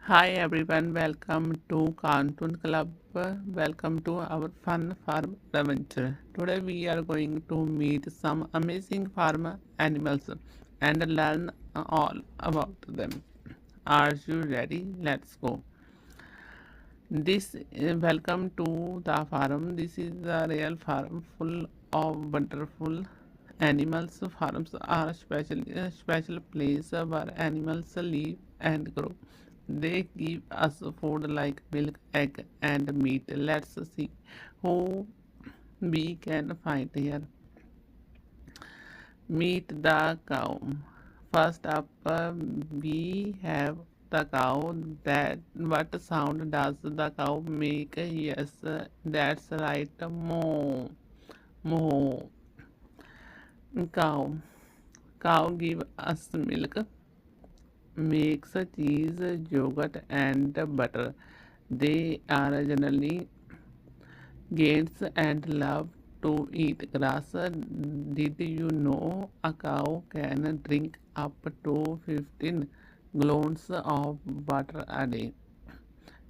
Hi everyone, welcome to Cartoon Club. Welcome to our fun farm adventure. Today we are going to meet some amazing farm animals and learn all about them. Are you ready? Let's go. Welcome to the farm. This is a real farm full of wonderful animals. Farms are special place where animals live and grow. They give us food like milk, egg, and meat. Let's see who we can find here. Meet the cow. First up, we have the cow. That what sound does the cow make? Yes, that's right. Moo, moo. Cow. Cow give us milk, makes cheese, yogurt, and butter. They are generally gains and love to eat grass. Did you know a cow can drink up to 15 gallons of water a day?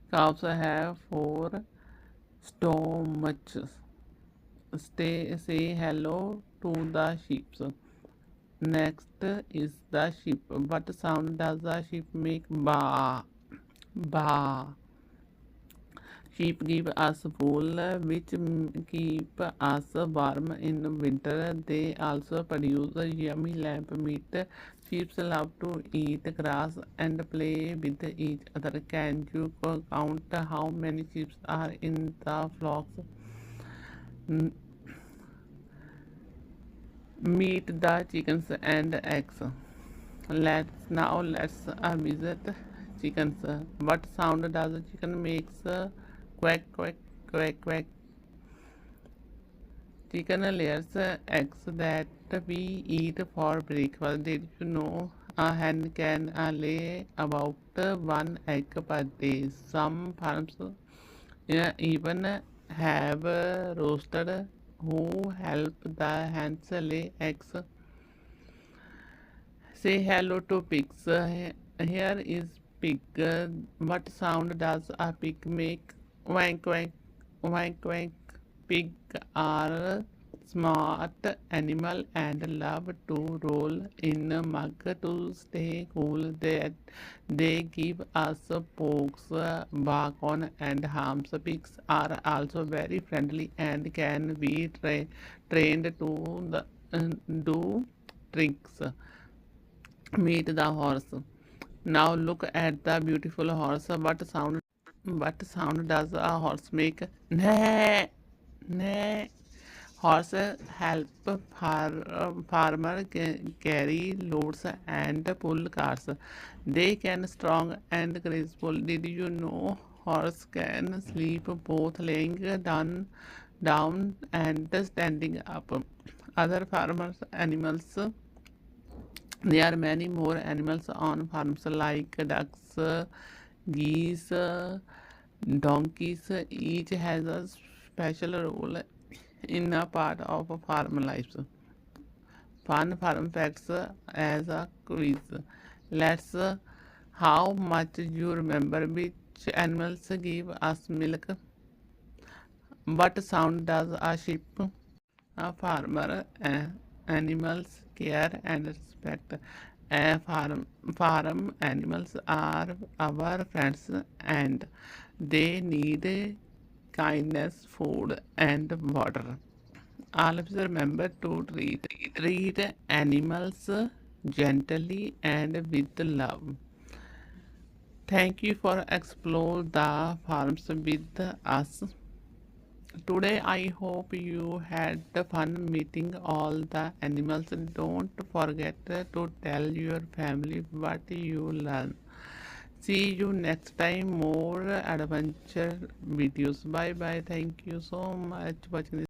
Cows have four stomachs. Say hello to the sheep. Next is the sheep. What sound does the sheep make? Ba. Ba. Sheep give us wool, which keep us warm in winter. They also produce yummy lamb meat. Sheep love to eat grass and play with each other. Can you count how many sheep are in the flocks? Meet the chickens and eggs. Let's visit chickens. What sound does a chicken makes? Quack quack quack quack. Chicken layers eggs that we eat for breakfast. Did you know a hen can lay about one egg per day? Some farms even have roasted who help the hens lay eggs. Say hello to pigs. Here is pig. What sound does a pig make? Wank wank wank wank. Pig are smart animal and love to roll in a mug to stay cool. They give us pokes, bark on and harms. Pigs are also very friendly and can be trained to do tricks. Meet the horse. Now look at the beautiful horse. What sound does a horse make? Neigh, neigh. Horse help farmer carry loads and pull carts. They can strong and graceful. Did you know horse can sleep both laying down and standing up? Other farmers animals, there are many more animals on farms like ducks, geese, donkeys. Each has a special role in a part of a farm life. Fun farm facts as a quiz. Let's how much you remember which animals give us milk. What sound does a sheep? A farmer, animals care and respect. Farm animals are our friends and they need kindness, food, and water. Always remember to treat animals gently and with love. Thank you for explore the farms with us. Today, I hope you had fun meeting all the animals. Don't forget to tell your family what you learn. See you next time. More adventure videos. Bye bye. Thank you so much for watching this.